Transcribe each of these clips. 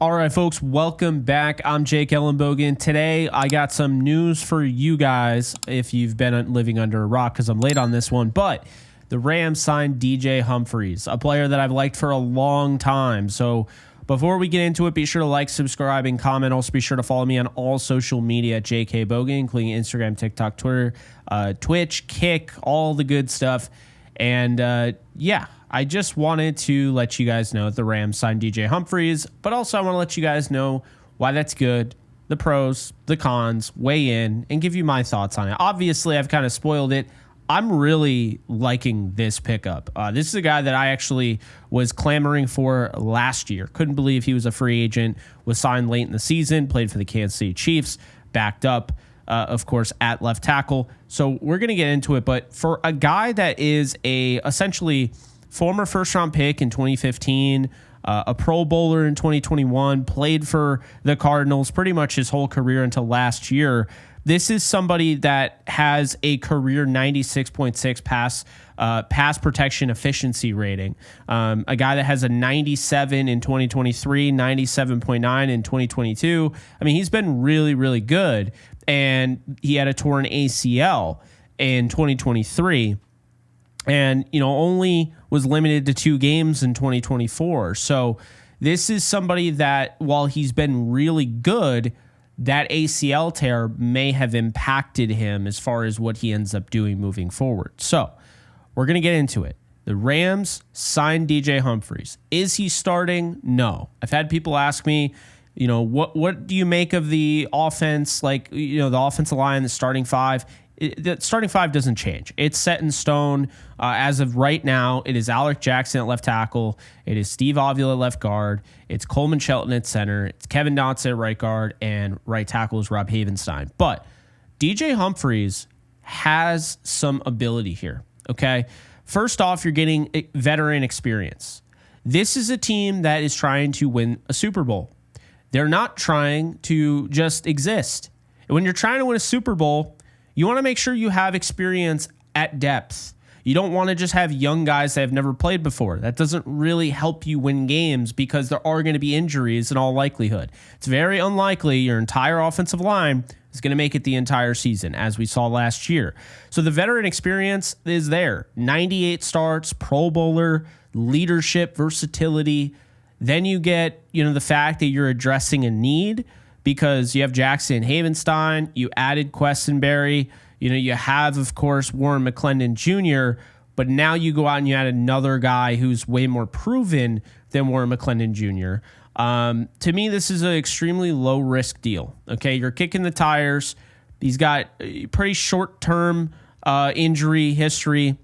All right, folks, welcome back. I'm Jake Ellenbogen. Today, I got some news for you guys if you've been living under a rock because I'm late on this one. But the Rams signed DJ Humphries, a player that I've liked for a long time. So before we get into it, be sure to like, subscribe, and comment. Also, be sure to follow me on all social media at JK Bogan, including Instagram, TikTok, Twitter, Twitch, Kick, all the good stuff. And yeah, I just wanted to let you guys know that the Rams signed DJ Humphries, but also I want to let you guys know why that's good, the pros, the cons, weigh in, and give you my thoughts on it. Obviously, I've kind of spoiled it. I'm really liking this pickup. This is a guy that I actually was clamoring for last year. Couldn't believe he was a free agent, was signed late in the season, played for the Kansas City Chiefs, backed up, of course, at left tackle. So we're going to get into it. But for a guy that is essentially former first-round pick in 2015, a Pro Bowler in 2021, played for the Cardinals pretty much his whole career until last year. This is somebody that has a career 96.6 pass protection efficiency rating. A guy that has a 97 in 2023, 97.9 in 2022. I mean, he's been really, really good. And he had a torn ACL in 2023. And, only was limited to 2 games in 2024. So this is somebody that, while he's been really good, that ACL tear may have impacted him as far as what he ends up doing moving forward. So we're going to get into it. The Rams signed DJ Humphries. Is he starting? No. I've had people ask me, what do you make of the offense? The offensive line, the starting 5. The starting 5 doesn't change. It's set in stone. As of right now, it is Alec Jackson at left tackle. It is Steve Avila at left guard. It's Coleman Shelton at center. It's Kevin Dotson at right guard. And right tackle is Rob Havenstein. But DJ Humphries has some ability here, okay? First off, you're getting veteran experience. This is a team that is trying to win a Super Bowl. They're not trying to just exist. When you're trying to win a Super Bowl, you want to make sure you have experience at depth. You don't want to just have young guys that have never played before. That doesn't really help you win games because there are going to be injuries in all likelihood. It's very unlikely your entire offensive line is going to make it the entire season, as we saw last year. So the veteran experience is there. 98 starts, Pro Bowler, leadership, versatility. Then you get, the fact that you're addressing a need, because you have Jackson Havenstein, you added Questenberry, you have, of course, Warren McClendon Jr., but now you go out and you add another guy who's way more proven than Warren McClendon Jr. To me, this is an extremely low-risk deal. Okay, you're kicking the tires. He's got a pretty short-term injury history.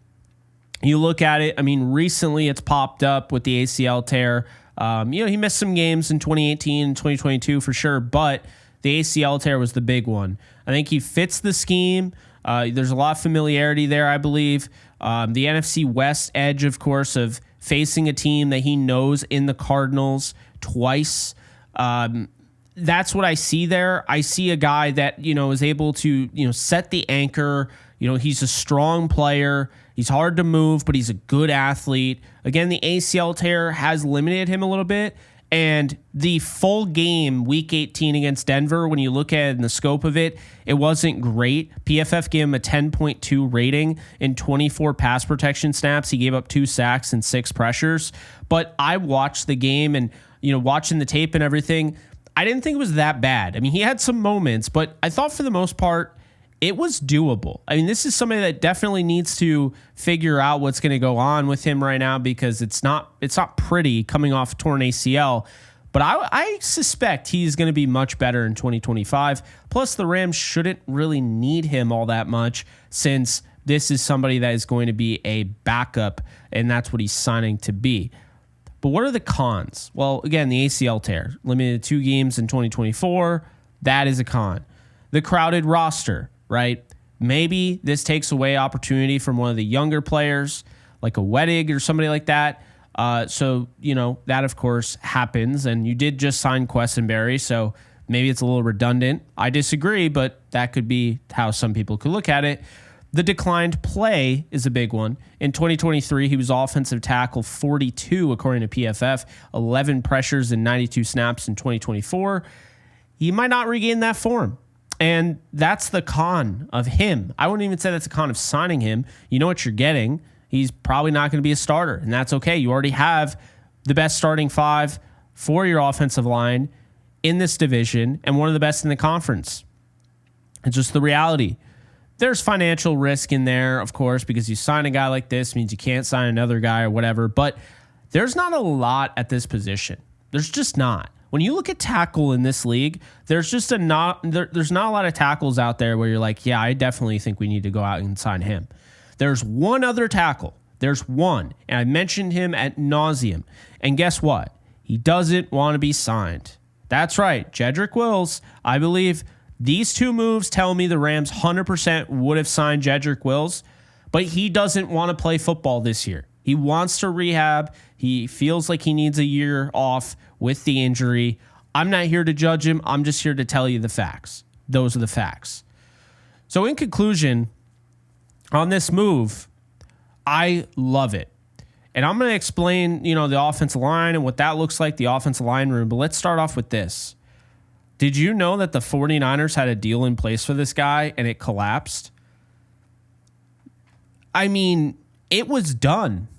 You look at it, recently it's popped up with the ACL tear. He missed some games in 2018 and 2022 for sure, but the ACL tear was the big one. I think he fits the scheme. There's a lot of familiarity there, I believe. The NFC West edge, of course, of facing a team that he knows in the Cardinals twice. That's what I see there. I see a guy that, is able to, set the anchor. He's a strong player. He's hard to move, but he's a good athlete. Again, the ACL tear has limited him a little bit. And the full game, Week 18 against Denver, when you look at it in the scope of it, it wasn't great. PFF gave him a 10.2 rating in 24 pass protection snaps. He gave up 2 sacks and 6 pressures. But I watched the game and, watching the tape and everything, I didn't think it was that bad. He had some moments, but I thought for the most part, it was doable. This is somebody that definitely needs to figure out what's going to go on with him right now, because it's not pretty coming off torn ACL. But I suspect he's going to be much better in 2025. Plus, the Rams shouldn't really need him all that much, since this is somebody that is going to be a backup, and that's what he's signing to be. But what are the cons? Well, again, the ACL tear, limited to 2 games in 2024. That is a con. The crowded roster. Right? Maybe this takes away opportunity from one of the younger players, like a Wettig or somebody like that. So, that, of course, happens. And you did just sign Questenberry, so maybe it's a little redundant. I disagree, but that could be how some people could look at it. The declined play is a big one. In 2023, he was offensive tackle 42, according to PFF, 11 pressures and 92 snaps in 2024. He might not regain that form. And that's the con of him. I wouldn't even say that's a con of signing him. You know what you're getting. He's probably not going to be a starter, and that's okay. You already have the best starting 5 for your offensive line in this division and one of the best in the conference. It's just the reality. There's financial risk in there, of course, because you sign a guy like this means you can't sign another guy or whatever, but there's not a lot at this position. There's just not. When you look at tackle in this league, there's just there's not a lot of tackles out there where you're like, yeah, I definitely think we need to go out and sign him. There's one other tackle. There's one, and I mentioned him ad nauseum. And guess what? He doesn't want to be signed. That's right, Jedrick Wills. I believe these two moves tell me the Rams 100% would have signed Jedrick Wills, but he doesn't want to play football this year. He wants to rehab. He feels like he needs a year off with the injury. I'm not here to judge him. I'm just here to tell you the facts. Those are the facts. So in conclusion, on this move, I love it. And I'm going to explain, the offensive line and what that looks like, the offensive line room. But let's start off with this. Did you know that the 49ers had a deal in place for this guy and it collapsed? I mean, it was done.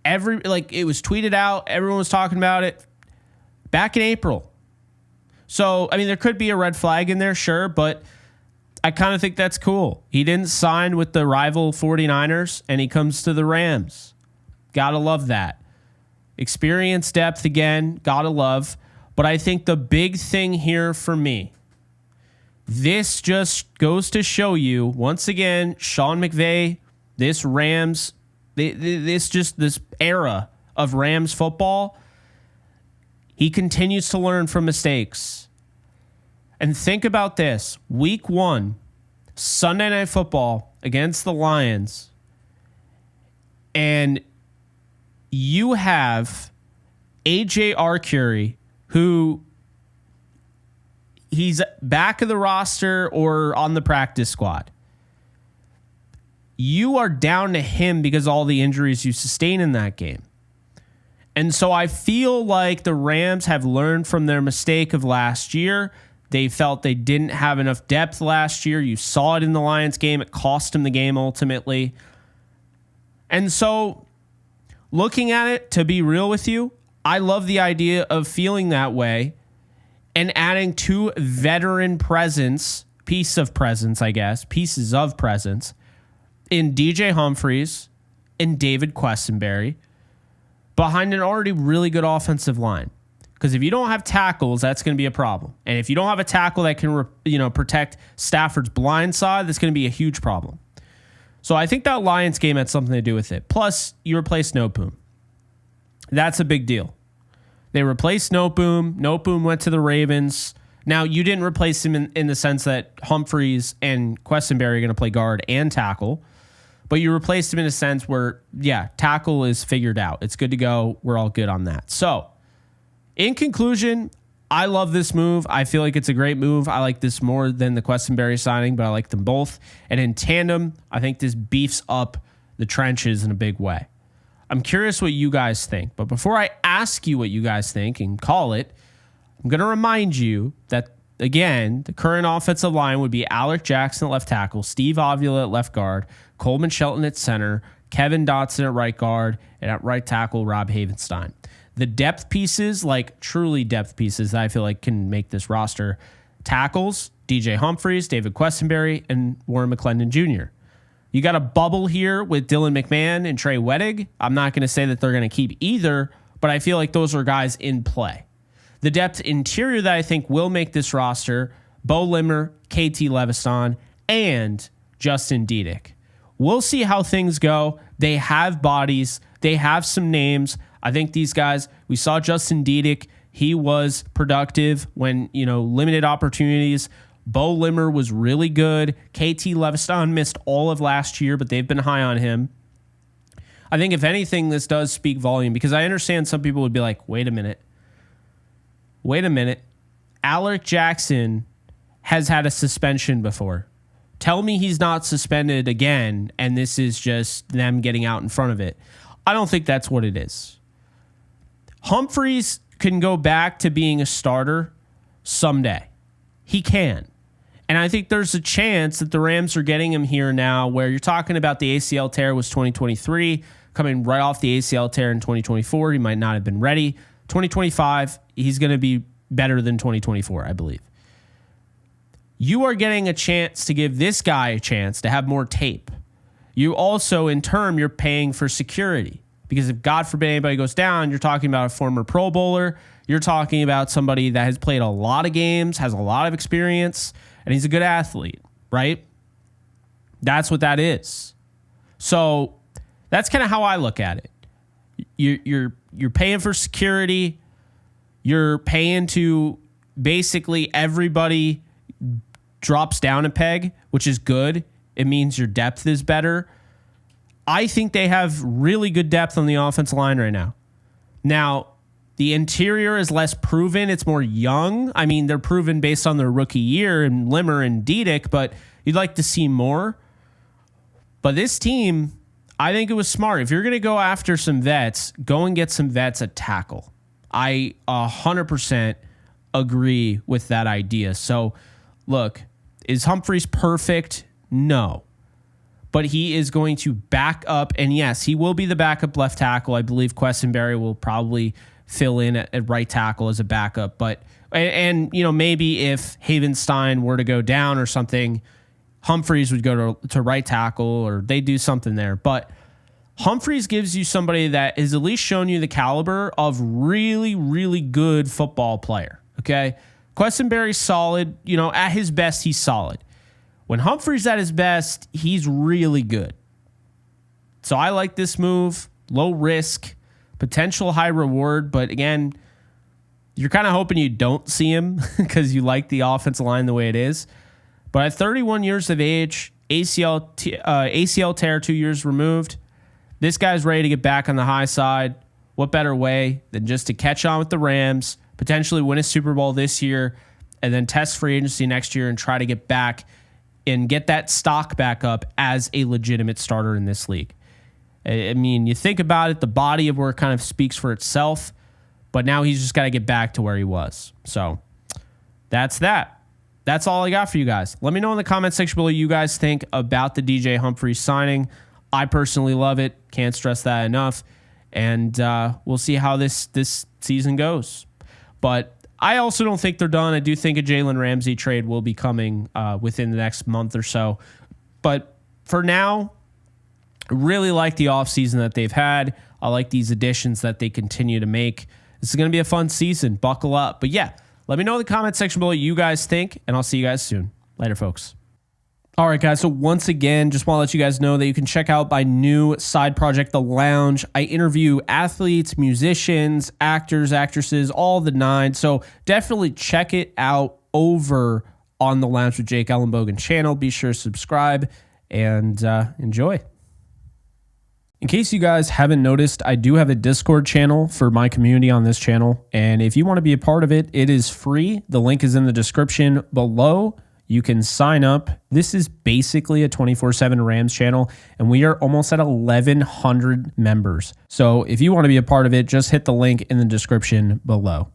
It was tweeted out. Everyone was talking about it back in April. So, I mean, there could be a red flag in there, sure, but I kind of think that's cool. He didn't sign with the rival 49ers and he comes to the Rams. Gotta love that. Experience, depth again, gotta love. But I think the big thing here for me, this just goes to show you, once again, Sean McVay, this Rams, this era of Rams football, he continues to learn from mistakes. And think about this. Week 1, Sunday Night Football against the Lions, and you have A.J. Arcuri, who he's back of the roster or on the practice squad. You are down to him because of all the injuries you sustained in that game. And so I feel like the Rams have learned from their mistake of last year. They felt they didn't have enough depth last year. You saw it in the Lions game. It cost them the game ultimately. And so looking at it, to be real with you, I love the idea of feeling that way and adding 2 veteran pieces of presence in DJ Humphries and David Quessenberry behind an already really good offensive line. Because if you don't have tackles, that's going to be a problem. And if you don't have a tackle that can protect Stafford's blind side, that's going to be a huge problem. So I think that Lions game had something to do with it. Plus, you replaced Noteboom. That's a big deal. They replaced Noteboom. Noteboom went to the Ravens. Now, you didn't replace him in the sense that Humphries and Quessenberry are going to play guard and tackle. But you replaced him in a sense where, yeah, tackle is figured out. It's good to go. We're all good on that. So, in conclusion, I love this move. I feel like it's a great move. I like this more than the Quessenberry signing, but I like them both. And in tandem, I think this beefs up the trenches in a big way. I'm curious what you guys think. But before I ask you what you guys think and call it, I'm going to remind you that, again, the current offensive line would be Alec Jackson at left tackle, Steve Avila at left guard, Coleman Shelton at center, Kevin Dotson at right guard, and at right tackle, Rob Havenstein. The depth pieces, like truly depth pieces that I feel like can make this roster, tackles, DJ Humphries, David Quessenberry, and Warren McClendon Jr. You got a bubble here with Dylan McMahon and Trey Wettig. I'm not going to say that they're going to keep either, but I feel like those are guys in play. The depth interior that I think will make this roster, Bo Limmer, KT Leviston, and Justin Diedick. We'll see how things go. They have bodies. They have some names. I think these guys, we saw Justin Diedick. He was productive when, limited opportunities. Bo Limmer was really good. KT Leviston missed all of last year, but they've been high on him. I think if anything, this does speak volume because I understand some people would be like, wait a minute. Alec Jackson has had a suspension before. Tell me he's not suspended again, and this is just them getting out in front of it. I don't think that's what it is. Humphries can go back to being a starter someday. He can. And I think there's a chance that the Rams are getting him here now, where you're talking about the ACL tear was 2023, coming right off the ACL tear in 2024. He might not have been ready. 2025, he's going to be better than 2024, I believe. You are getting a chance to give this guy a chance to have more tape. You also, in turn, you're paying for security. Because if, God forbid, anybody goes down, you're talking about a former Pro Bowler. You're talking about somebody that has played a lot of games, has a lot of experience, and he's a good athlete, right? That's what that is. So that's kind of how I look at it. You're paying for security. You're paying to basically everybody drops down a peg, which is good. It means your depth is better. I think they have really good depth on the offensive line right now. Now, the interior is less proven. It's more young. I mean, they're proven based on their rookie year and Limmer and Diedick, but you'd like to see more. But this team, I think it was smart. If you're going to go after some vets, go and get some vets at tackle. I 100% agree with that idea. So, look, is Humphries perfect? No. But he is going to back up, and yes, he will be the backup left tackle. I believe Quessenberry will probably fill in at right tackle as a backup. But and you know, maybe if Havenstein were to go down or something, Humphries would go to right tackle, or they do something there. But Humphries gives you somebody that has at least shown you the caliber of really, really good football player. Okay, Quessenberry's solid. You know, at his best, he's solid. When Humphries at his best, he's really good. So I like this move. Low risk, potential high reward. But again, you're kind of hoping you don't see him because you like the offensive line the way it is. But at 31 years of age, ACL tear 2 years removed, this guy's ready to get back on the high side. What better way than just to catch on with the Rams, potentially win a Super Bowl this year, and then test free agency next year and try to get back and get that stock back up as a legitimate starter in this league. I mean, you think about it, the body of work kind of speaks for itself, but now he's just got to get back to where he was. So that's that. That's all I got for you guys. Let me know in the comment section below what you guys think about the DJ Humphries signing. I personally love it. Can't stress that enough. And we'll see how this season goes. But I also don't think they're done. I do think a Jalen Ramsey trade will be coming within the next month or so. But for now, I really like the offseason that they've had. I like these additions that they continue to make. This is going to be a fun season. Buckle up. But yeah, let me know in the comment section below what you guys think, and I'll see you guys soon. Later, folks. All right, guys. So once again, just want to let you guys know that you can check out my new side project, The Lounge. I interview athletes, musicians, actors, actresses, all the nine. So definitely check it out over on The Lounge with Jake ELLENBOGEN channel. Be sure to subscribe and enjoy. In case you guys haven't noticed, I do have a Discord channel for my community on this channel. And if you want to be a part of it, it is free. The link is in the description below. You can sign up. This is basically a 24/7 Rams channel, and we are almost at 1,100 members. So if you want to be a part of it, just hit the link in the description below.